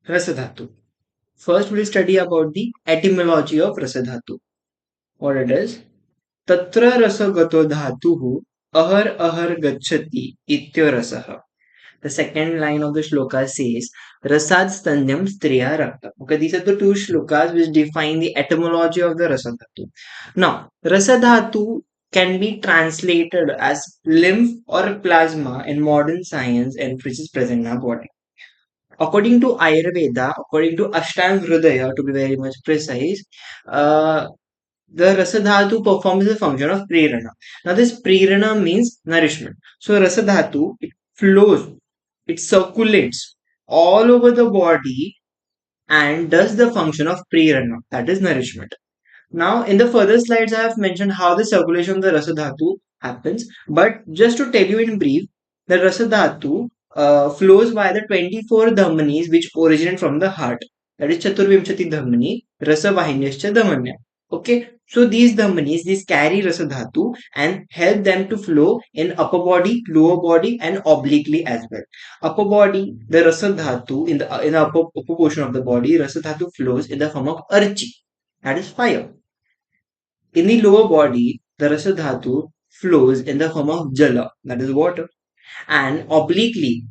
Rasa Dhatu. First, we'll study about the etymology of Rasa Dhatu. What it is. Tatra rasa gato dhatuhu ahar ahar gacchati ityo rasaha. The second line of the shloka says Rasad Stanyam Striya Rakta. Okay, these are the two shlokas which define the etymology of the Rasa Dhatu. Now, Rasa Dhatu can be translated as lymph or plasma in modern science and which is present in our body. According to Ayurveda, according to Ashtanga Hridaya, to be very much precise, uh, the Rasadhatu performs the function of Prerana. Now, this Prerana means nourishment. So, Rasadhatu, it flows, it circulates all over the body and does the function of Prerana, that is nourishment. Now, in the further slides, I have mentioned how the circulation of the Rasadhatu happens. But just to tell you in brief, the Rasadhatu flows via the 24 dhammanis which originate from the heart. That is Chaturvimshati dhamani, Rasa Vahinyascha dhamanya. Okay, so these dhammanis, these carry Rasadhatu and help them to flow in upper body, lower body, and obliquely as well. Upper body, the Rasadhatu in the upper portion of the body, Rasadhatu flows in the form of Archi, that is fire. In the lower body, the Rasa Dhatu flows in the form of Jala, that is water. And obliquely,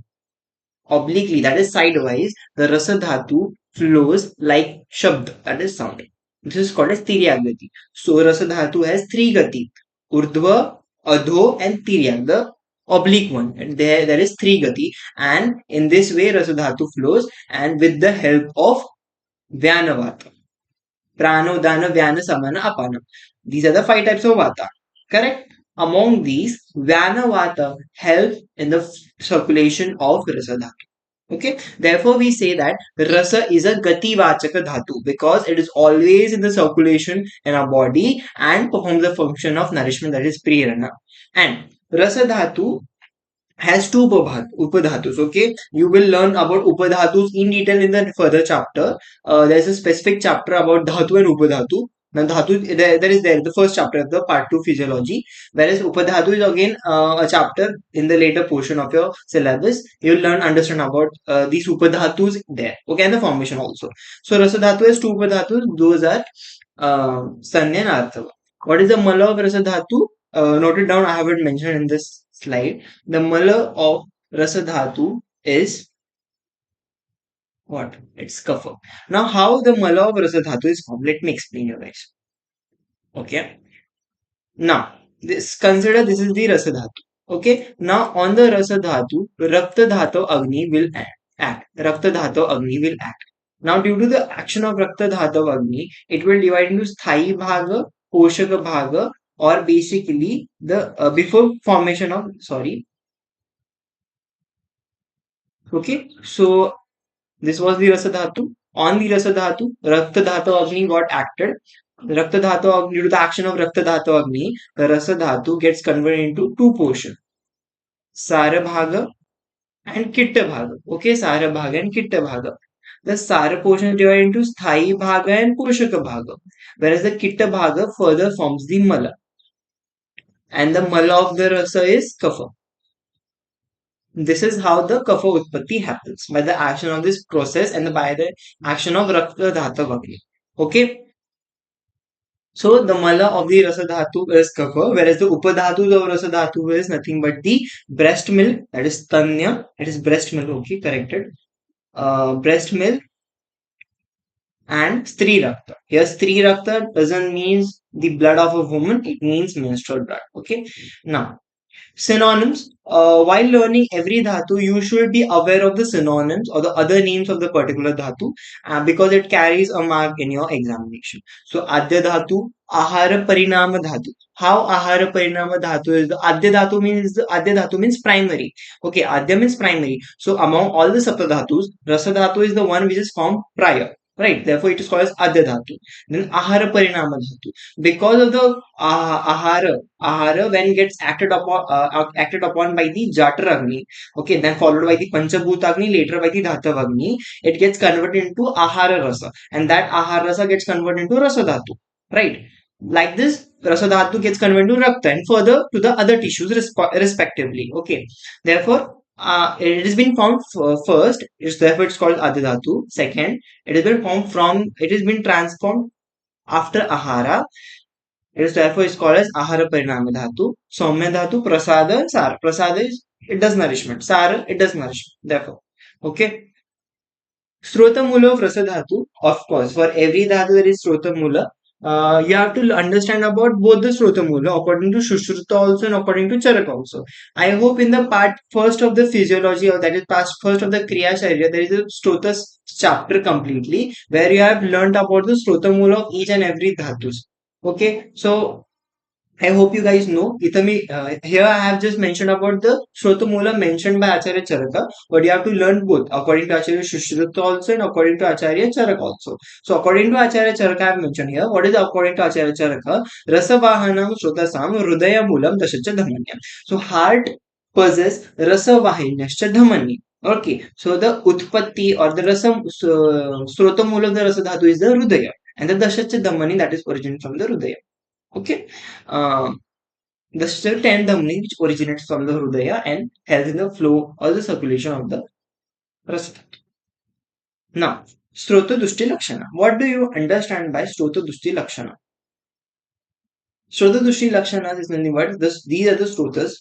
that is sidewise, the Rasa Dhatu flows like Shabd, that is sound. This is called as Tiryagati. So Rasa Dhatu has three gati, Urdhva, Adho, and Tiryak, the oblique one. And there is three gati. And in this way, Rasa Dhatu flows and with the help of Vyanavata. Prano, Dana, Vyana, Samana, Apana. These are the five types of Vata. Correct? Among these, Vyana Vata help in the circulation of Rasa Dhatu. Okay, therefore we say that Rasa is a Gati Vachaka Dhatu because it is always in the circulation in our body and performs the function of nourishment, that is Prerana. And Rasa Dhatu has two upadhatus. Okay, you will learn about upadhatus in detail in the further chapter. There's a specific chapter about dhatu and upadhatu. Now dhatu there is the first chapter of the part 2 physiology, whereas upadhatu is again a chapter in the later portion of your syllabus. You'll understand about these upadhatus there. Okay, and the formation also. So rasa dhatu has two upadhatus. Those are sanya and arthava. What is the mala of rasa dhatu? Noted down. I haven't mentioned in this slide. The mala of Rasa Dhatu is what? It's kapha. Now, how the mala of Rasa Dhatu is formed? Let me explain you guys. Okay. Now, consider this is the Rasa Dhatu. Okay. Now, on the Rasa Dhatu, Rakta Dhatu Agni will act. Rakta Dhatu Agni will act. Now, due to the action of Rakta Dhatu Agni, it will divide into Sthayi Bhaga, Poshaka Bhaga, or basically the before formation of okay, so this was the Rasa Dhatu. On the Rasa Dhatu, Rakta Dhatu Agni got acted. Rakta Dhatu Agni, due to the action of Rakta Dhatu Agni, the Rasa Dhatu gets converted into two portions, Sara Bhaga and Kitta Bhaga. Okay, Sara Bhaga and Kitta Bhaga. The Sara portion is divided into Sthayi Bhaga and Poshaka Bhaga, whereas the Kitta Bhaga further forms the Mala. And the Mala of the Rasa is Kapha. This is how the kapha utpatti happens by the action of this process and by the action of rakta dhatu agni. Okay. So the mala of the rasa dhatu is kapha, whereas the upadhatu of rasa dhatu is nothing but the breast milk, that is tanya, that is breast milk. Okay, corrected. Breast milk and stri rakta. Here, stri rakta doesn't mean the blood of a woman; it means menstrual blood. Okay. Now, synonyms. While learning every dhatu, you should be aware of the synonyms or the other names of the particular dhatu because it carries a mark in your examination. So, Adya dhatu, Ahara Parinama dhatu. How Ahara Parinama dhatu is the Adya dhatu means primary. Okay, Adya means primary. So, among all the saptadhatus, Rasa dhatu is the one which is formed prior. Right, therefore it is called as Adya dhatu. Then Ahara Parinama dhatu. Because of the ahara when gets acted upon by the Jatar Agni, okay, then followed by the Panchabhut Agni, later by the Dhatav Agni, it gets converted into Ahara Rasa, and that Ahara Rasa gets converted into Rasa Dhatu, right? Like this, Rasa Dhatu gets converted to Rakta and further to the other tissues respectively, okay. Therefore, it has been formed first, it's therefore it's called Adidhatu. Second, it has been formed from, it has been transformed after Ahara. It is therefore is called as Ahara Parinama Dhatu. Soumya Dhatu, Prasada, and Sara. Prasada is, it does nourishment. Sara, it does nourishment. Therefore, okay. Srotamula of Rasa Dhatu, of course, for every Dhatu there is Srotamula. You have to understand about both the Srotamula according to Shushruta also and according to Charak also. I hope in the part first of the physiology, or that is past first of the Kriya Sharira, there is a Srotas chapter completely where you have learned about the Srotamula of each and every Dhatus. Okay, so I hope you guys know. Here I have just mentioned about the Shrotamula mentioned by Acharya Charaka, but you have to learn both according to Acharya Shushruta also and according to Acharya Charaka also. So according to Acharya Charaka I have mentioned here. What is according to Acharya Charaka? Rasa Vahanam Shrotasam Hridaya Mulam Dashacha Dhamanyam. So heart possess Rasa Vahinyascha Dhamani. Okay, so the Utpatti or the Rasa Srotamula of the Rasa Dhatu is the Hridaya, and the Dashacha Dhamani, that is origin from the Hridaya. Okay. Um, the still and the money which originates from the Hrudaya and helps in the flow or the circulation of the Rasa. Now, Strota Dushti Lakshana. What do you understand by Strota Dushti Lakshana? Strota Dushti Lakshana is nothing but this, these are the Strotas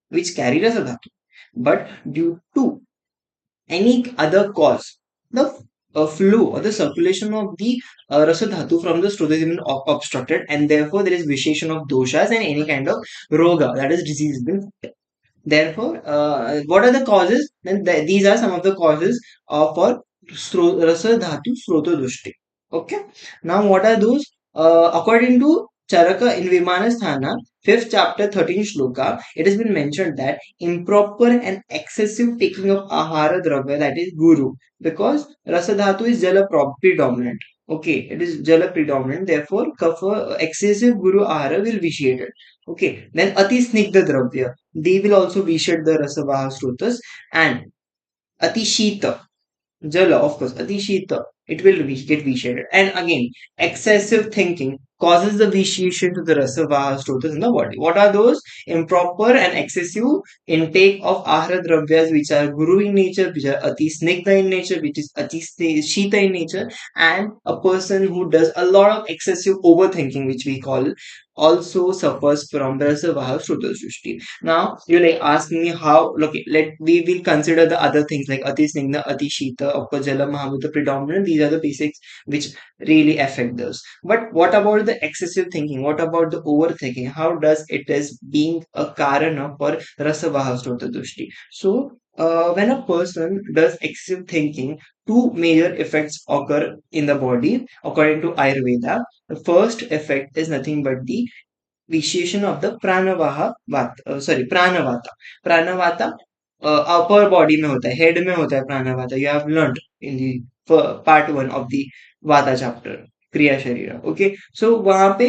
which carry Rasa Dhatu. But due to any other cause, the flow or the circulation of the Rasa Dhatu from the Strota is even obstructed, and therefore there is visheshan of doshas and any kind of roga, that is disease. Therefore, what are the causes? Then these are some of the causes for Rasa Dhatu Sroto Dushti. Okay. Now, what are those? According to Charaka in Vimanasthana, 5th chapter, 13th shloka, it has been mentioned that improper and excessive taking of ahara dravya, that is guru, because Rasa Dhatu is Jala predominant. Okay, it is Jala predominant. Therefore, kapha, excessive guru ahara will vitiate it. Okay, then Ati Snigdha Dravya, they will also vitiate the Rasavaha Srotas, and Ati Shita, Jala, of course, Atishita, it will get vitiated. And again, excessive thinking causes the vitiation to the Rasavaha Strotas in the body. What are those? Improper and excessive intake of Ahara Dravyas, which are Guru in nature, which are Ati Snigdha in nature, which is Ati Shita in nature, and a person who does a lot of excessive overthinking, which we call, also suffers from the Rasavaha Strotas Srishti. Now, you like asking me how, okay, we will consider the other things like Ati Snigdha, Ati Shita, Jala Mahamudra predominant. These are the basics which really affect those. But what about the excessive thinking? What about the overthinking? How does it is being a karana for Rasavaha Srota Dushti? So, when a person does excessive thinking, two major effects occur in the body according to Ayurveda. The first effect is nothing but the vitiation of the pranavaha vata, sorry, pranavata. Pranavata upper body में होता है, head में होता है प्राणवाता. You have learned in the part one of the vata chapter, क्रिया शरीर. Okay, सो वहां पे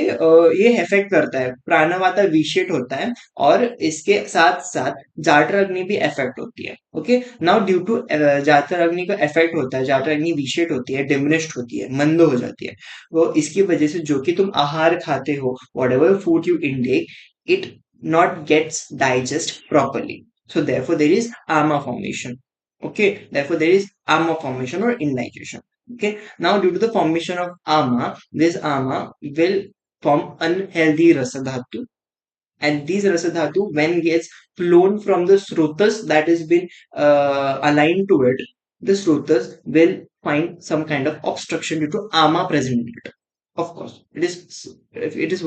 ये इफेक्ट करता है, प्राणवाता विशेट होता है, और इसके साथ साथ जाटर अग्नि भी इफेक्ट होती है. ओके, नाउ ड्यू टू जातर अग्नि का इफेक्ट होता है, जाटर अग्नि विशेट होती है, डिमिनिश्ड होती है, मंद हो जाती है. वो इसकी वजह से जो कि तुम आहार खाते हो, what ever food you intake, it not gets digest properly. So therefore there is ama formation. Okay, therefore there is ama formation or indigestion. Okay, now due to the formation of ama, this ama will form unhealthy rasa dhatu, and these rasa dhatu, when gets flown from the srotas that has been aligned to it, the srotas will find some kind of obstruction due to ama present in it. Of course, it is, if it is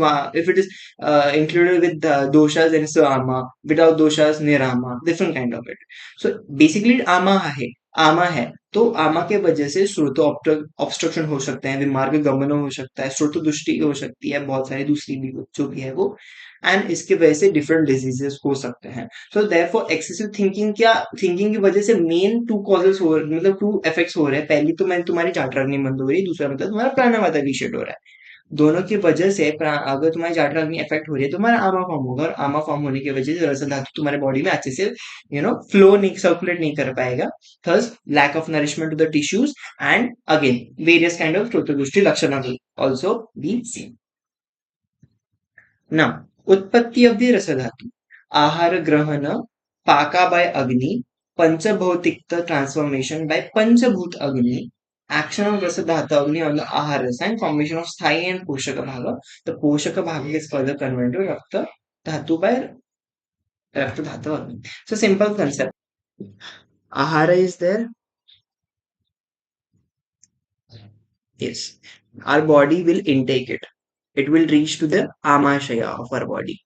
included with the doshas and so ama, without doshas nirama, different kind of it. So basically ama है, आमा है, तो आमा के वजह से स्रोत obstruction हो सकते हैं, विमार्ग गमन हो सकता है, स्रोत दृष्टि हो सकती है, बहुत सारी दूसरी भी जो भी है वो, एंड इसके वजह से डिफरेंट डिजीजेस हो सकते हैं. सो देयरफॉर एक्सेसिव थिंकिंग, क्या थिंकिंग की वजह से मेन टू कॉजेस हो, मतलब टू इफेक्ट्स हो रहे हैं. पहली तो मैं तुम्हारी जाठराग्नि बंद हो रही है, दूसरा मतलब तुम्हारा प्राणवाता विशेड हो रहा है. दोनों की वजह से अगर तुम्हारी जाठराग्नि इफेक्ट हो रही है तो तुम्हारा आमा फॉर्म होगा, और आमा फॉर्म होने की वजह से रसा धातु तुम्हारे बॉडी में अच्छे से फ्लो नहीं, सर्कुलेट नहीं कर पाएगा. There's lack of nourishment to the tissues, and again various kind of srotodushti lakshana will also be seen. Now utpatti of the rasa dhatu, आहार ग्रहण Paka by Agni, Panchabhautikta transformation by Panchabhut Agni, action of Rasadhatu Agni on the Aharasa and formation of Sthai and Poshaka Bhaga. The Poshaka Bhaga is further converted to Rakta Dhatu by Rakta Dhatu Agni. So simple concept. Ahara is there. Yes. Our body will intake it. It will reach to the Amashaya of our body.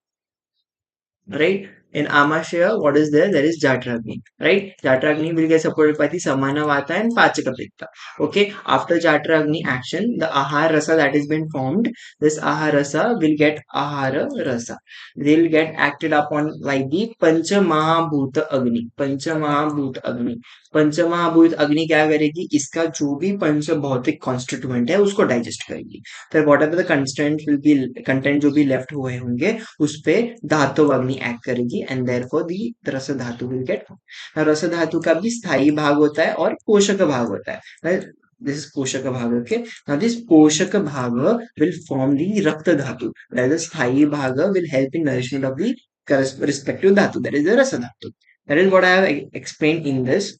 Right? In Amashaya, what is there? There is Jatragni, right? Jatragni will get supported by the Samana Vata and Pachaka Pitta. Okay, after Jatragni action, the Ahara Rasa that has been formed, this Ahara Rasa will get Ahara Rasa. They'll get acted upon by the Pancha Mahabhuta Agni. Pancha Mahabhuta Agni. पंच महाभूत अग्नि क्या करेगी इसका जो भी पंच भौतिक constituent है उसको डाइजेस्ट करेगी फिर whatever the constant will be content जो भी लेफ्ट हुए होंगे उस पे धातु अग्नि एक्ट करेगी एंड देयरफॉर दी रस धातु विल गेट रस धातु का भी स्थायी भाग होता है और पोषक भाग होता है this is poshaka bhaga okay now this poshaka bhaga will form the rakta dhatu where the sthayi bhaga will help in nourishment of the respective dhatu that is the rasa dhatu that is what I have explained in this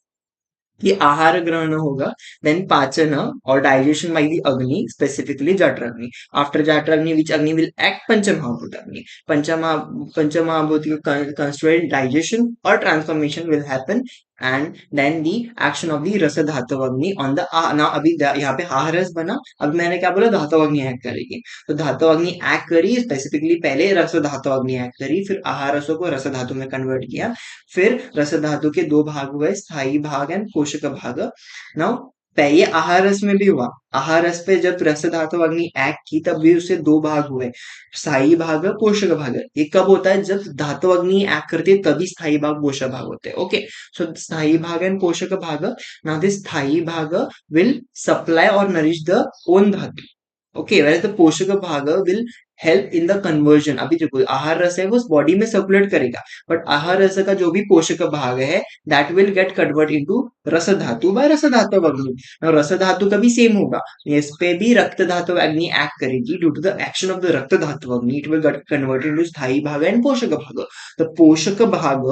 कि आहार ग्रहण होगा then पाचन और digestion by the अग्नि specifically जठराग्नि after जठराग्नि विच अग्नि will act पंचमहाभूत अग्नि पंचमहाभूत constitute digestion or transformation will happen and then the action of the रस धातु अग्नि on the now अभी यहाँ पे आहारस बना अब मैंने क्या बोला धातु अग्नि एक्ट करेगी तो धातु अग्नि एक्ट करी स्पेसिफिकली पहले रस धातु अग्नि एक्ट करी फिर आहारसों को रस धातु में कन्वर्ट किया फिर रस धातु के दो भाग हुए स्थायी भाग एंड पोषक भाग नाउ ये आहारस में भी हुआ आहारस पे जब रस धातु अग्नि एक्ट की तब भी उससे दो भाग हुए स्थायी भाग पोषक भाग ये कब होता है जब धातु अग्नि एक्ट करती है तभी स्थायी भाग पोषक भाग होते हैं ओके सो स्थायी भाग एंड पोषक भाग नाउ दिस स्थायी भाग विल सप्लाई और नरिश द ओन धातु ओके whereas the पोषक भाग will help in the conversion अभी देखो आहार रस है वो बॉडी में सर्कुलेट करेगा बट आहार रस का जो भी पोषक भाग है that will get convert into रस धातु बाय रस धातु अग्नि रस धातु का भी सेम होगा इस पे भी रक्त धातु अग्नि एक्ट करेगी due to the action of the rakta dhatu agni it will get converted into स्थायी भाग एंड पोषक भाग द पोषक भाग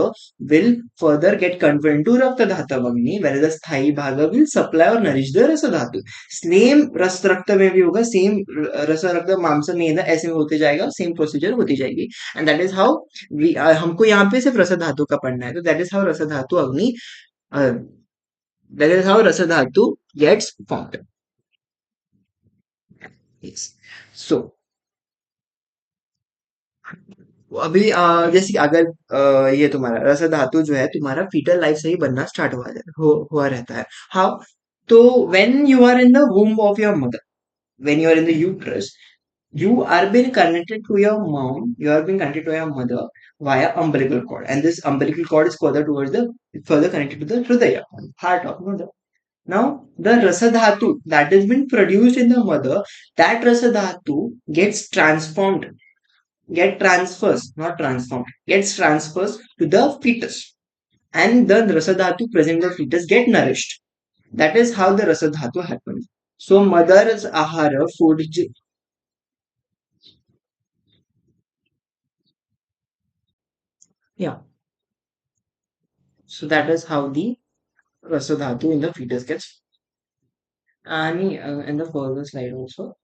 will further get converted into रक्त धातु अग्नि whereas the स्थायी भाग will supply और nourish the रस धातु सेम रस रक्त में भी होगा सेम रस रक्त मांस में ऐसे में होते जाएगा सेम प्रोसीजर होती जाएगी एंड दैट इज हाउ हमको यहाँ पे सिर्फ रस धातु का पढ़ना है तो दैट इज हाउ रस धातु अग्नि दैट इज हाउ रस धातु गेट्स फॉर्म्ड यस सो अभी जैसे कि अगर ये तुम्हारा रस धातु जो है तुम्हारा फीटल लाइफ से ही बनना स्टार्ट हुआ रहता है हाउ तो when you are in the womb of your mother when you are in the uterus, you are being connected to your mom, you are being connected to your mother via umbilical cord, and this umbilical cord is further connected to the hridaya, heart of mother. Now, the rasa dhatu that has been produced in the mother, that rasa dhatu gets transformed, get transfers, not transformed, gets transfers to the fetus, and the rasa dhatu present in the fetus get nourished. That is how the rasa dhatu happens. So, mother's ahara food yeah, so that is how the rasa dhatu in the fetus gets. And in the further slide also,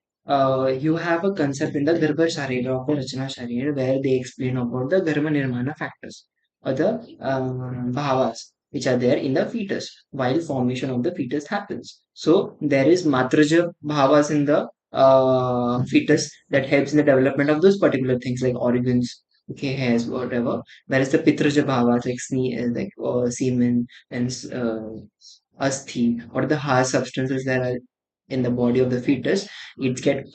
you have a concept in the Garbha Sharira or Rachana Sharira where they explain about the Garma Nirmana factors or the bhavas which are there in the fetus while formation of the fetus happens. So there is Matraja bhavas in the fetus that helps in the development of those particular things like organs, okay, hairs, whatever. Whereas the Pitraja bhavas like semen and asthi or the hard substances that are in the body of the fetus, it gets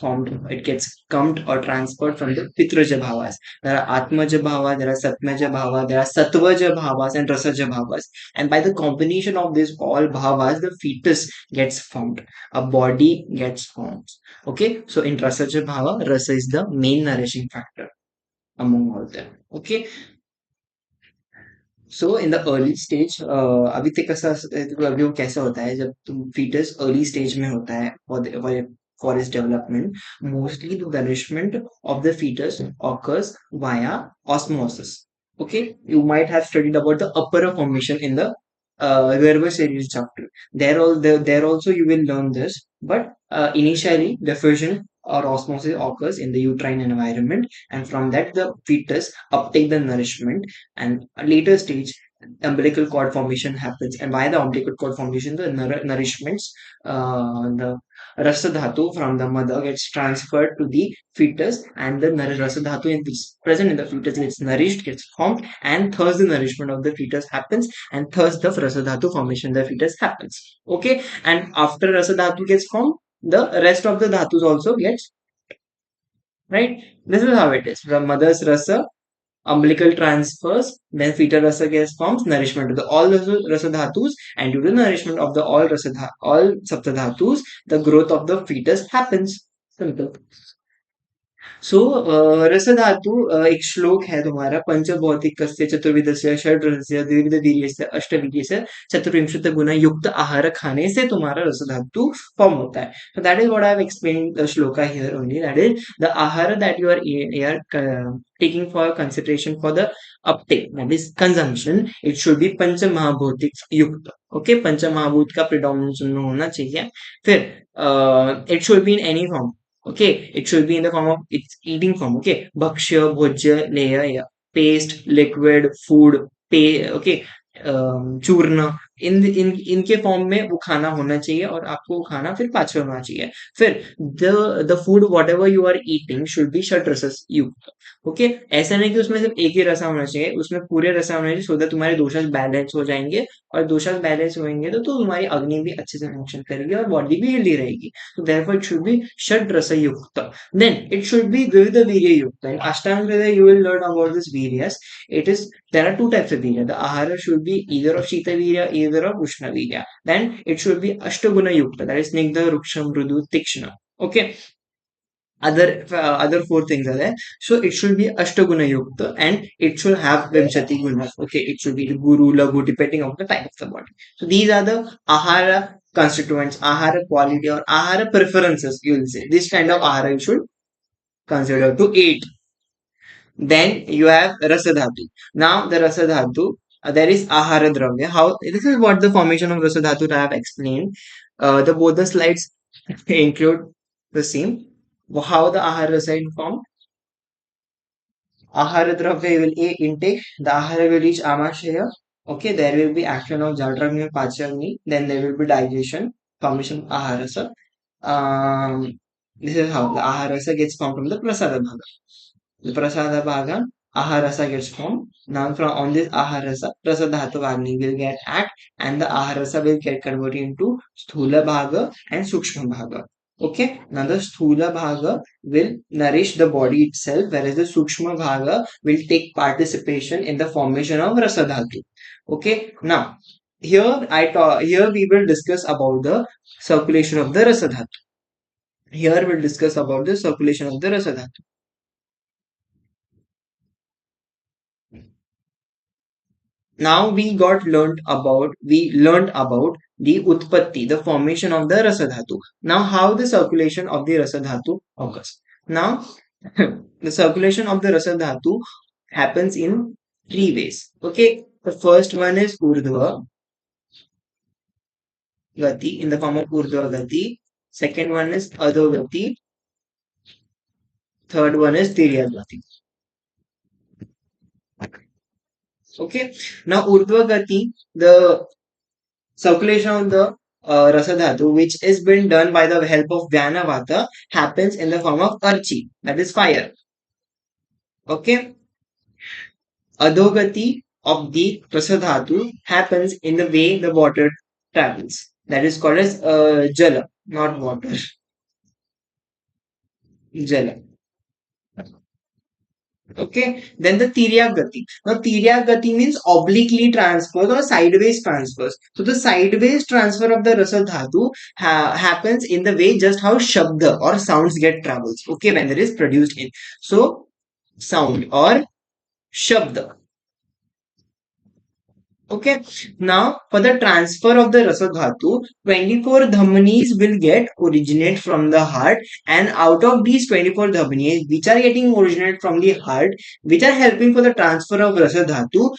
pumped or transferred from the pitraja bhavas. There are atmaja bhavas, there are satmaja bhavas, there are sattvaja bhavas and rasaja bhavas, and by the combination of these all bhavas the fetus gets formed, a body gets formed. Okay, so in rasaja bhava, rasa is the main nourishing factor among all them. Okay, so in the early stage अभी तक कैसा अभी वो कैसा होता है जब तुम फीटस अर्ली स्टेज में होता है फॉर इस development mostly the nourishment of the foetus occurs via osmosis Okay, you might have studied about the upper formation in the Verba series chapter. There also you will learn this. But initially, the fusion or osmosis occurs in the uterine environment, and from that, the fetus uptake the nourishment, and a later stage, umbilical cord formation happens. And by the umbilical cord formation, the nourishments, the Rasa Dhatu from the mother gets transferred to the fetus, and the Rasa Dhatu is present in the fetus gets nourished, gets formed, and thus the nourishment of the fetus happens, and thus the Rasa Dhatu formation in the fetus happens. Okay, and after Rasa Dhatu gets formed, the rest of the dhatus also gets, right. This is how it is. From mother's rasa, umbilical transfers, then fetal rasa gets forms, nourishment to the all rasa dhatus, and due to nourishment of the all sapta dhatus, the growth of the fetus happens. Simple. सो रसधातु एक श्लोक है तुम्हारा पंचभौतिक कस्य चतुर्विधस्य षड्रसस्य द्विविधवीर्यस्य अष्टवीर्यस्य चतुर्विंशति गुना युक्त आहार खाने से तुम्हारा रसधातु फॉर्म होता है. So that is what I have explained the shloka here only. That is the ahara that you are taking for consideration for the uptake, that is consumption. It should be पंच महाभौतिक युक्त. Okay, पंच महाभूत का predominance उनमें होना चाहिए. फिर it should be in any form. Okay, it should be in the form of its eating form. Okay, bhakshya, bhojya, leya, paste, liquid, food, pay. Okay, चूर्ण, इन इनके form में वो खाना होना चाहिए, और आपको खाना फिर पाचन होना चाहिए. फिर the food whatever you are eating should be shad rasa yukta. Okay, ऐसा नहीं कि उसमें सिर्फ एक ही रसा होना चाहिए, उसमें पूरे रसा होना चाहिए, सो दैट तुम्हारे दोषास बैलेंस हो जाएंगे, और दोषास बैलेंस होंगे तो तुम्हारी अग्नि भी अच्छे से फंक्शन करेगी और बॉडी भी हेल्दी रहेगी. So therefore, it should be Shad Rasa Yukta. Then it should be Dvivida Virya Yukta. In Ashtanga Hridaya, you will learn about this Viryas. There are two types of Virya. The Ahara should be either of Shita Virya, either of Ushna Virya. Then it should be Ashtaguna Yukta. That is Snigdha, Ruksham, Mrudu, Tikshna. Okay. Other four things are there. So it should be Ashtaguna Yukta, and it should have Vimshati Gunas. Okay. It should be Guru, Lagu, depending on the type of the body. So these are the Ahara constituents, ahara quality or ahara preferences, you will say. This kind of ahara you should consider to eat. Then you have rasadhatu. Now the rasadhatu, there is ahara dravya. How this is what the formation of rasadhatu I have explained. The both the slides include the same. How the ahara rasa form? Ahara dravya will A intake. The ahara will reach amashaya. Okay, there will be action of Jadragni and Pachagni. Then there will be digestion, formation of aharasa. This is how the aharasa gets formed from the prasada bhaga. The prasada bhaga, aharasa gets formed. Now from on this aharasa, prasadhatu agni will get act, and the aharasa will get converted into sthula bhaga and sukshma bhaga. Okay, now the sthula bhaga will nourish the body itself, whereas the sukshma bhaga will take participation in the formation of rasadhatu. Okay, now here we will discuss about the circulation of the rasadhatu. Here we'll discuss about the circulation of the rasadhatu. Now we learned about the utpatti, the formation of the rasadhatu. Now how the circulation of the rasadhatu occurs. Now the circulation of the rasadhatu happens in three ways. Okay, the first one is urdhva gati, in the form of urdhva gati. Second one is adho gati. Third one is tirya gati. Okay, now urdhva gati, the circulation of the rasadhatu, which is being done by the help of Vyanavata, happens in the form of archi, that is fire. Okay, adhogati of the rasadhatu happens in the way the water travels, that is called as jala, not water, jala. Okay, then the Tiryagati. Now, Tiryagati means obliquely transfers or sideways transfers. So, the sideways transfer of the Rasa Dhatu happens in the way just how Shabda or sounds get travels. Okay, when there is produced in. So, sound or Shabda. Okay. Now, for the transfer of the Rasa Dhatu, 24 dhamanis will get originate from the heart, and out of these 24 dhamanis, which are getting originate from the heart, which are helping for the transfer of Rasa Dhatu,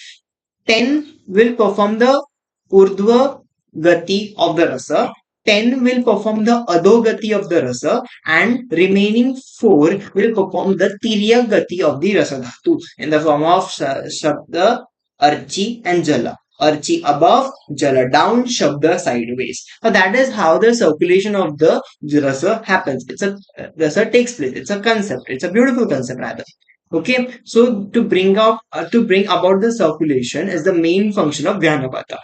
10 will perform the Urdhva Gati of the Rasa, 10 will perform the Adho Gati of the Rasa, and remaining 4 will perform the Tirya Gati of the Rasa Dhatu in the form of Shabda, Archi, and Jala. Archi above, Jala down, Shabda sideways. So that is how the circulation of the Rasa happens. It's a Rasa takes place. It's a concept. It's a beautiful concept rather. Okay, so to bring about the circulation is the main function of Vyanavata.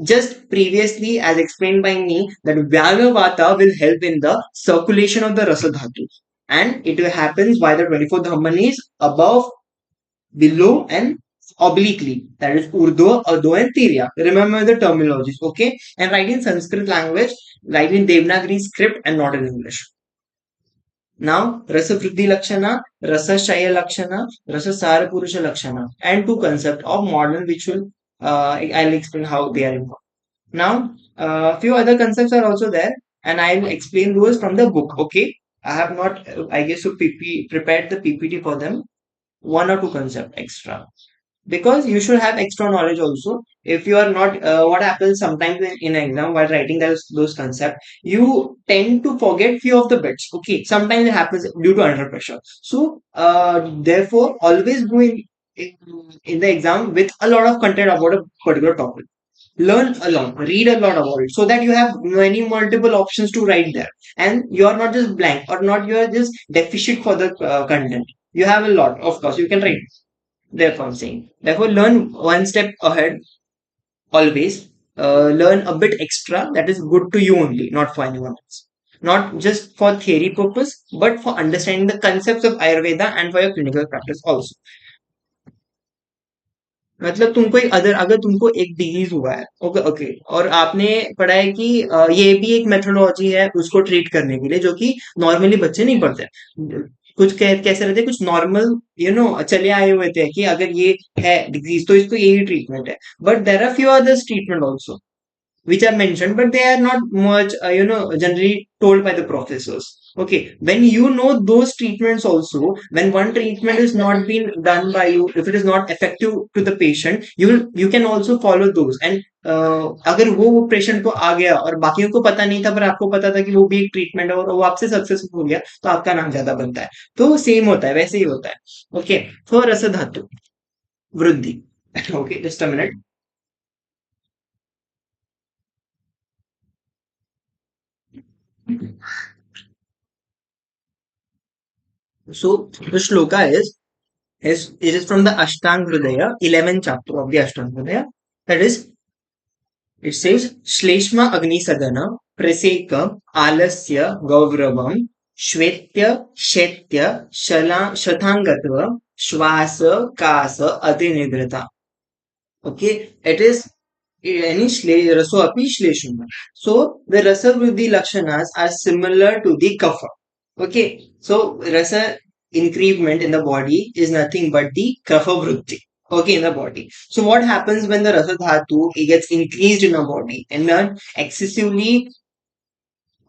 Just previously, as explained by me, that Vyanavata will help in the circulation of the Rasa Dhatu, and it happens by the 24 Dhammanis above, below, and obliquely. That is Urdu, Adho, and Tirya. Remember the terminologies, okay? And write in Sanskrit language, write in Devanagari script, and not in English. Now, Rasa Vriddhi Lakshana, Rasa Shaya Lakshana, Rasa Sara Purusha Lakshana, and two concepts of modern which will I'll explain how they are important. Now, a few other concepts are also there, and I'll explain those from the book. Okay, I have not, I guess, you prepared the PPT for them. One or two concepts extra, because you should have extra knowledge also. If you are not, what happens sometimes in exam while writing those concepts, you tend to forget few of the bits. Okay, sometimes it happens due to under pressure. So therefore always go in, in the exam with a lot of content about a particular topic. Learn a lot, read a lot about it, so that you have many multiple options to write there, and you are not just blank, or not you are just deficient for the content. You have a lot, of course you can write. Therefore, I'm saying, therefore, learn one step ahead always. Learn a bit extra that is good to you only, not for anyone else. Not just for theory purpose, but for understanding the concepts of Ayurveda and for your clinical practice also. मतलब तुमको एक अगर तुमको एक disease हुआ है, okay okay, और आपने पढ़ा है कि ये भी एक मेथोडोलॉजी है उसको ट्रीट करने के लिए, जो कि नॉर्मली बच्चे नहीं पढ़ते। कुछ कैसे रहते हैं, कुछ नॉर्मल चले आए हुए थे कि अगर ये है डिजीज तो इसको यही ट्रीटमेंट है, but there are few others treatment also which are mentioned, but they are not much, generally told by the professors. Okay, when you know those treatments also, when one treatment is not being done by you, if it is not effective to the patient, you can also follow those. And अगर वो patient को आ गया और बाकियों को पता नहीं था, पर आपको पता था कि वो भी एक ट्रीटमेंट है और वो आपसे सक्सेसफुल हो गया, तो आपका नाम ज्यादा बनता है। तो सेम होता है, वैसे ही होता है। ओके, फॉर रस धातु वृद्धि। Okay, just a minute. So the shloka is it is from the Ashtang Hridaya, 11th chapter of the Ashtang Hridaya. That is, it says Shleshma Agni Sadana Praseka Alasya Gauravam Shvetya Shetya Shathangatva Shvasa Kasa Adinigrata. Okay, it is any raso api shleshma. So the rasa vruddhi lakshanas are similar to the kapha. Okay, so rasa increment in the body is nothing but the kapha vruddhi. Okay, in the body. So what happens when the rasa dhatu it gets increased in our body and then excessively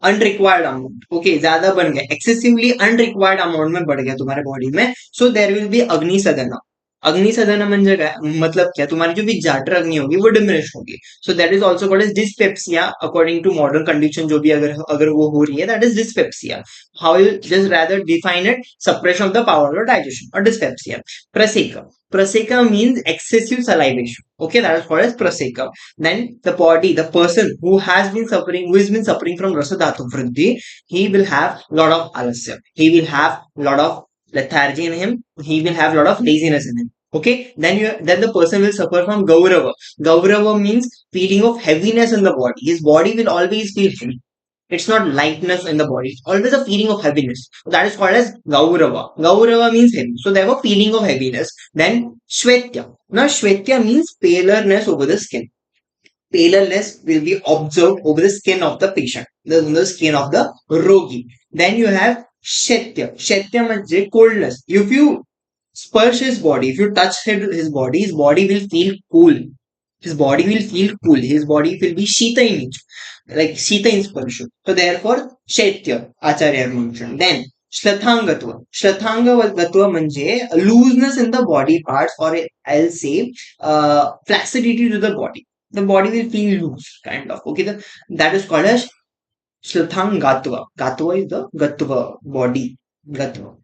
unrequired amount, okay, ज्यादा बन गया, excessively unrequired amount में बढ़ गया तुम्हारे body में, so there will be अग्नि सदना। अग्नि सदना म्हणजे काय, मतलब क्या, तुम्हारी जो भी जाटर अग्नि होगी वो डिमिनिश होगी। So that is also called as dyspepsia according to modern condition, जो भी अगर अगर वो हो रही है, that is dyspepsia. How you just rather define it, suppression of the power of digestion और dyspepsia. Praseka, praseka means excessive salivation, okay, that is called as praseka. Then the body, the person who has been suffering from rasa dhatu vriddhi, he will have lot of alasya, he will have lot of lethargy in him, he will have lot of laziness in him. Okay, then the person will suffer from gaurava. Gaurava means feeling of heaviness in the body. His body will always feel heavy. It's not lightness in the body. It's always a feeling of heaviness. That is called as Gaurava. Gaurava means heavy. So they have a feeling of heaviness. Then Shvetya. Now Shvetya means paleness over the skin. Paleness will be observed over the skin of the patient, the skin of the rogi. Then you have Shetya. Shetya means coldness. If you spurge his body, if you touch his body will feel cool. his body will feel cool. His body will be Shita in nature, like Shita in Sparshu. So therefore, Shaitya, Acharya mentioned. Then Shlathangatva. Shlathangatva manje looseness in the body parts, or I'll say flaccidity to the body. The body will feel loose, kind of. Okay, that is called as Shlathangatva. Gatva is the Gatva, body. Gatva.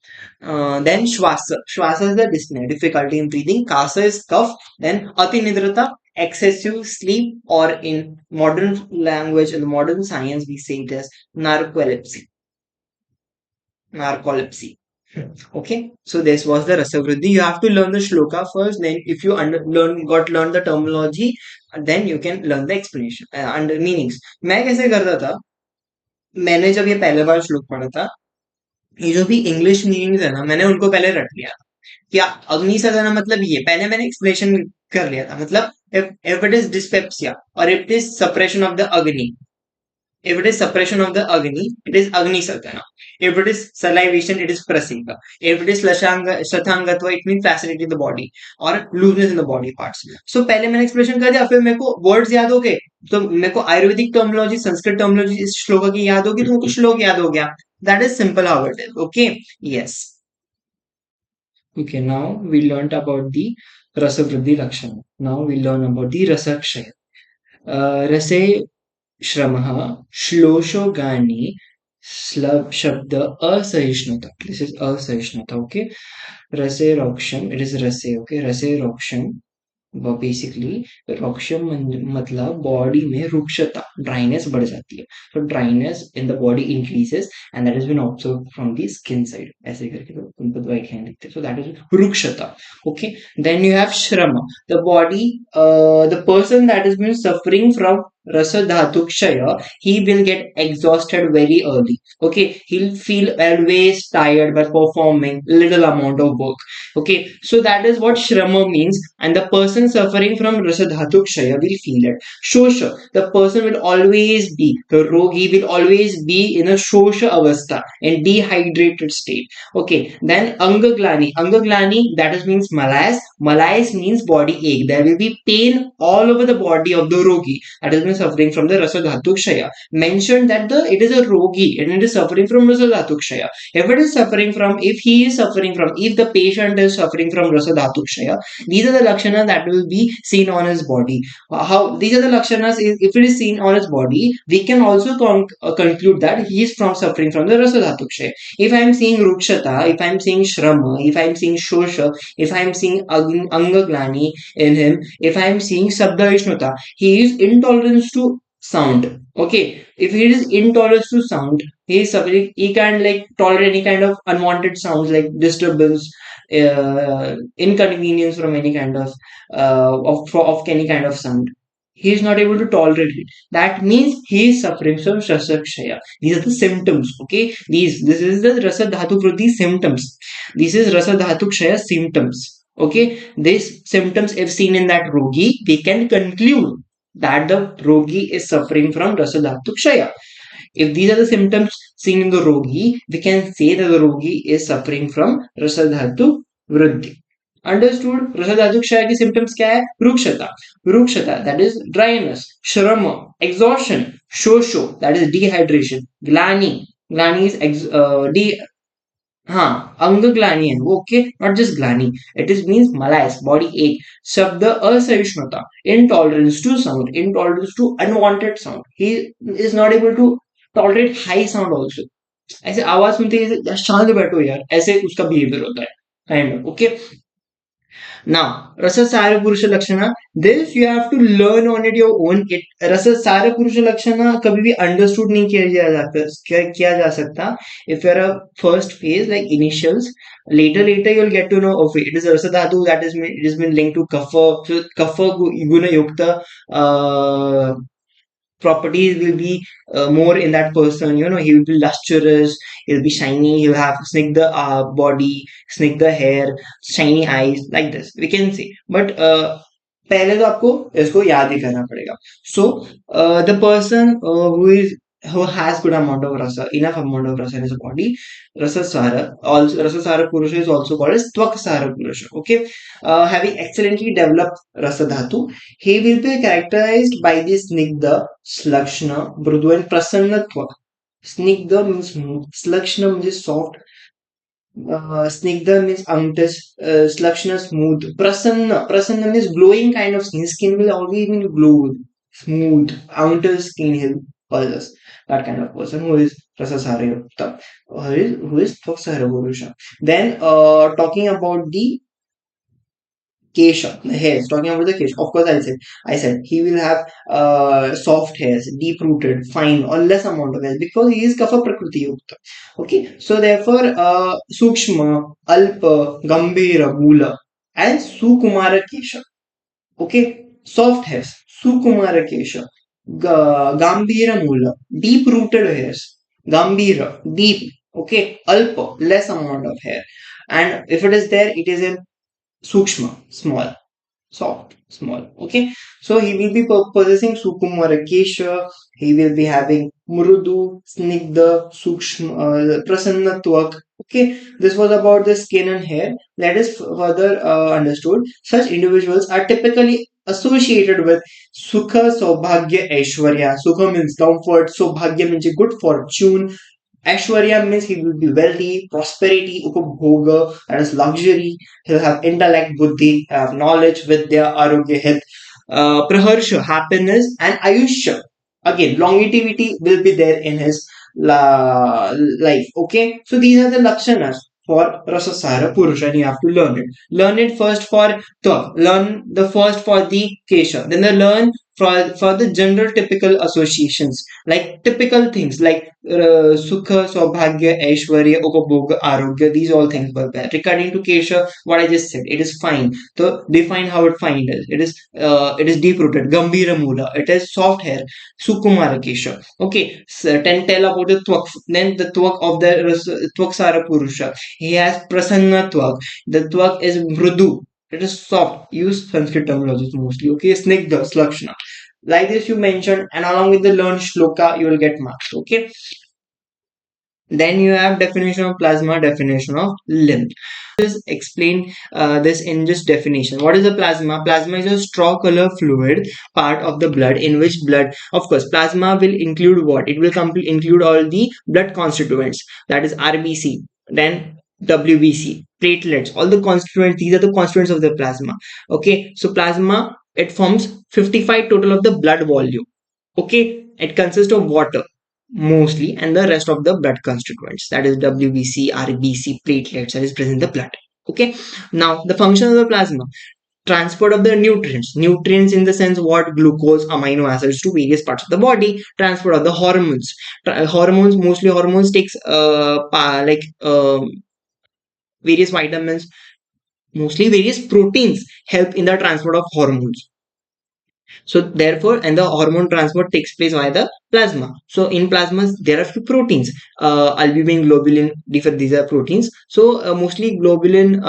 Then Shwasa. Shwasa is the dyspnea, difficulty in breathing. Kasa is cough. Then Atinidrata, excessive sleep, or in modern language, in modern science, we say it as narcolepsy. Narcolepsy. Okay, so this was the Rasavriddhi. You have to learn the shloka first. Then, if you learn the terminology, then you can learn the explanation and meanings. मैं कैसे करता था? मैंने जब ये पहले बार श्लोक पढ़ा था, ये जो भी इंग्लिश मीनिंग्स है ना, मैंने उनको पहले रट लिया था। क्या अग्नि सदना मतलब ये पहले मैंने एक्सप्लेनेशन कर लिया था। मतलब if it is dyspepsia or if it is suppression of the agni, if it is suppression of the agni, it is agni sadhana. If it is salivation, it is prasika. If it is shathangatva, it means facility in the body or looseness in the body parts. So पहले मैंने explanation कर दिया, फिर मेरे को words याद हो गए, तो मेरे को आयुर्वेदिक टर्मिनोलॉजी, संस्कृत टर्मिनोलॉजी इस श्लोक की याद होगी, तो मेरे को श्लोक याद हो गया. That is simple how it is. Okay. Yes. Okay. Now we learned about the rasa vriddhi lakshana. Now we learn about the rasa kshaya. Rase श्रमः श्लोशो गाने शब्द असहिष्णुता. This is असहिष्णुता. Okay. रसे रोक्षम, it is रसे. Okay. रसे रोक्षम, basically रोक्षम मतलब body में रुक्षता, dryness बढ़ जाती है. तो dryness in the body increases and that is been observe from the skin side. ऐसे करके तो उनको दवाई खाने लगते हैं. So that is rukshata. Okay. Then you have shrama, the body, the person that is been suffering from Rasa Dhatu Kshaya, he will get exhausted very early. Okay, he'll feel always tired by performing little amount of work. Okay, so that is what Shrama means, and the person suffering from Rasa Dhatu Kshaya will feel it. Shosha, the person will always be, the rogi will always be in a Shosha avastha, in dehydrated state. Okay, then Angaglani, that is means malaise. Malaise means body ache. There will be pain all over the body of the rogi that is suffering from the Rasa Dhatu Kshaya. Mentioned that it is a rogi and it is suffering from Rasa Dhatu Kshaya. If the patient is suffering from Rasa Dhatu Kshaya, these are the lakshanas that will be seen on his body. How these are the lakshanas? If it is seen on his body, we can also conclude that he is suffering from the Rasa Dhatu Kshaya. If I am seeing rukshata, if I am seeing shrama, if I am seeing shosha, if I am seeing angaglani in him, if I am seeing sabda ishnuta, he is intolerant to sound. Okay, if he is intolerant to sound, he is suffering. He can like tolerate any kind of unwanted sounds like disturbance, inconvenience from any kind of any kind of sound. He is not able to tolerate it. That means he is suffering from Shasakshaya. These are the symptoms. Okay, this is the Rasa Dhatu Vriddhi symptoms. This is Rasa Dhatu Kshaya symptoms. Okay, these symptoms, if seen in that rogi, we can conclude that the rogi is suffering from Rasa Dhatu Kshaya. If these are the symptoms seen in the rogi, we can say that the rogi is suffering from Rasa Dhatu Vriddhi. Understood? Rasa Dhatu Kshaya की symptoms क्या है? Rukshata, that is dryness. Shrama, exhaustion. Shosho, that is dehydration. Glani is अंगग्लानी है वो. Okay, not just glani, it is means malaise, body ache. शब्द असहिष्णुता, intolerance to sound, intolerance to unwanted sound. He is not able to tolerate high sound also. ऐसे आवाज सुनते ही शांत बैठो यार, ऐसे उसका बिहेवियर होता है kind of. Okay. Now, Rasa Sara Purusha Lakshana, this you have to learn on it your own. Rasa Sara Purusha Lakshana कभी भी understood नहीं किया जा सकता. If you are a first phase like initials, later you'll get to know, okay, it is Rasa Dhatu, that is it has been linked to Kapha. So Kapha Guna Yukta properties will be more in that person. You know, he will be lustrous, he'll be shiny, he'll have snigdha body, snigdha hair, shiny eyes, like this we can see. But पहले तो आपको इसको याद ही करना पड़ेगा. So the person who is who has good amount of rasa, enough amount of rasa in his body, rasasara. Also, rasasara purusha is also called as tvaksara purusha. Okay, having excellently developed rasa dhatu, he will be characterized by this snigdha, slakshna, mrudu, and prasannatva. Snigdha means smooth, slakshna means soft, snigdha means angus, slakshna smooth, prasanna means glowing kind of skin. Skin will always be glowed, smooth, angus skin he'll call us. That kind of person who is rasasara yukta, who is tvaksara purusha. Then talking about the Kesha, the hairs. Talking about the Kesha, of course, I said he will have soft hairs, deep rooted, fine, or less amount of hairs because he is Kapha Prakriti Yukta. Okay, so therefore, Sukshma, Alpa, Gambhira, Mula, and Sukumara Kesha. Okay, soft hairs, Sukumara Kesha, Gambhira Mula, deep rooted hairs, Gambhira, deep. Okay, Alpa, less amount of hair, and if it is there, it is in Sukshma, small, soft, small. Okay, so he will be possessing Sukumara Kesha. He will be having Mrudu, Snigdha, Sukshma, Prasannatwak. Okay, this was about the skin and hair. That is further understood. Such individuals are typically associated with Sukha, Saubhagya, Aishwarya. Sukha means comfort, Saubhagya means a good fortune, Aishwarya means he will be wealthy, prosperity, upabhoga, that is luxury. He'll have intellect, buddhi, have knowledge, vidya, arogya, health. Praharsha, happiness, and ayushya. Again, longevity will be there in his life. Okay, so these are the lakshanas for Rasasara Purusha, and you have to learn it. Learn it first for Tvak, learn the first for the Kesha, then the learn for the general typical associations, like typical things like Sukha, Saubhagya, Aishwarya, Upabhoga, Arogya, these all things were there. Regarding to Kesha, what I just said, it is fine. So define how it fine is. It is deep rooted, Gambhira Mula, it is soft hair, Sukumara Kesha. Okay, so then tell about the Twak. Then the Twak of the Twaksara Purusha. He has Prasanna Twak. The Twak is Mrudu. It is soft. Use Sanskrit terminology mostly. Okay, Snigdha, Slakshna. Like this you mentioned, and along with the learned shloka, you will get marks. Okay. Then you have definition of plasma, definition of lymph. Just explain this in just definition. What is a plasma? Plasma is a straw color fluid part of the blood in which blood, of course, plasma will include what? It will include all the blood constituents, that is RBC, then WBC, platelets, all the constituents. These are the constituents of the plasma. Okay, so plasma, it forms 55 total of the blood volume. Okay, it consists of water mostly and the rest of the blood constituents, that is WBC, RBC, platelets that is present in the blood. Okay, now the function of the plasma: transport of the nutrients in the sense what, glucose, amino acids to various parts of the body, transport of the hormones. Hormones, mostly hormones takes like various vitamins, mostly various proteins help in the transport of hormones. So therefore, and the hormone transport takes place via the plasma. So in plasmas, there are few proteins, albumin, globulin, different, these are proteins. So mostly globulin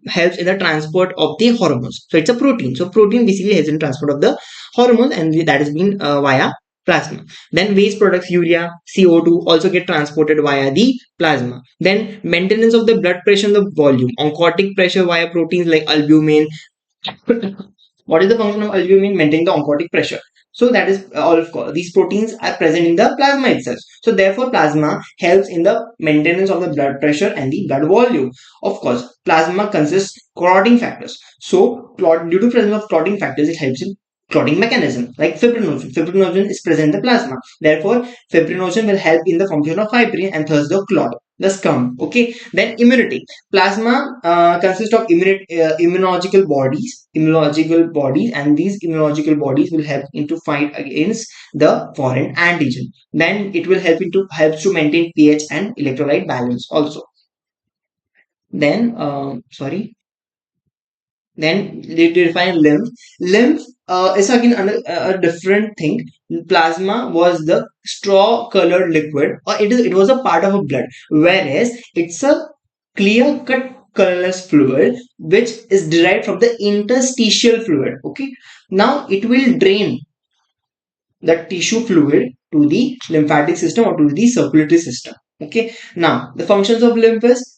helps in the transport of the hormones. So it's a protein. So protein basically helps in transport of the hormones, and that has been via plasma. Then waste products, urea, CO2 also get transported via the plasma. Then maintenance of the blood pressure and the volume, oncotic pressure via proteins like albumin. What is the function of albumin? Maintaining the oncotic pressure. So that is all of these proteins are present in the plasma itself. So therefore, plasma helps in the maintenance of the blood pressure and the blood volume. Of course, plasma consists clotting factors. So due to presence of clotting factors, it helps in clotting mechanism like fibrinogen. Fibrinogen is present in the plasma. Therefore, fibrinogen will help in the formation of fibrin and thus the clot, the scum. Okay. Then immunity. Plasma consists of immunological bodies, and these immunological bodies will help into fight against the foreign antigen. Then it will helps to maintain pH and electrolyte balance also. Then then they define lymph. Lymph is again a different thing. Plasma was the straw colored liquid, or it was a part of a blood, whereas it's a clear cut colorless fluid which is derived from the interstitial fluid. Okay, now it will drain the tissue fluid to the lymphatic system or to the circulatory system. Okay, now the functions of lymph is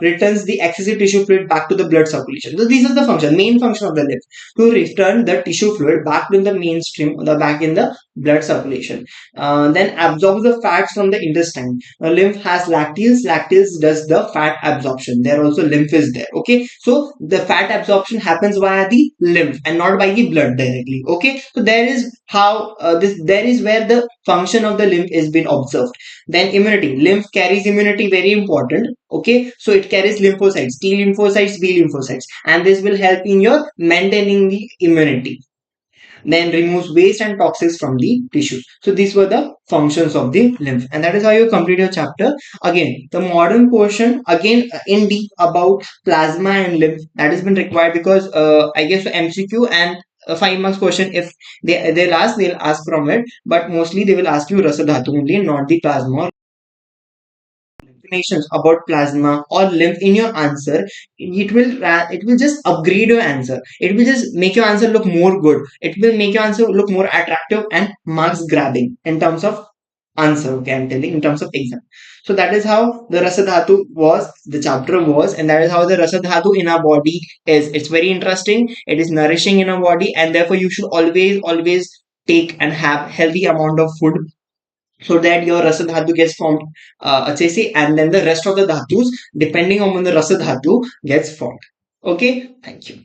returns the excessive tissue fluid back to the blood circulation. So these are the main function of the lymph, to return the tissue fluid back to the mainstream, the back in the blood circulation. Then absorbs the fats from the intestine. Lymph has lacteals. Lacteals does the fat absorption. There also lymph is there. Okay, so the fat absorption happens via the lymph and not by the blood directly. Okay, so there is how there is where the function of the lymph is being observed. Then immunity. Lymph carries immunity, very important. Okay, so it carries lymphocytes, T lymphocytes, B lymphocytes, and this will help in your maintaining the immunity. Then removes waste and toxins from the tissues. So these were the functions of the lymph, and that is how you complete your chapter. Again, the modern portion again in deep about plasma and lymph, that has been required because I guess MCQ and 5 marks question, if they'll ask from it, but mostly they will ask you Rasa Dhatu only, not the plasma. Informations about plasma or lymph in your answer, it will just upgrade your answer. It will just make your answer look more good. It will make your answer look more attractive and marks grabbing in terms of answer. Okay, I'm telling in terms of exam. So that is how the Rasa Dhatu was, the chapter was, and that is how the Rasa Dhatu in our body is. It's very interesting. It is nourishing in our body, and therefore you should always take and have healthy amount of food so that your rasa dhatu gets formed अच्छे से, and then the rest of the dhatus depending on the rasa dhatu gets formed. Okay, thank you.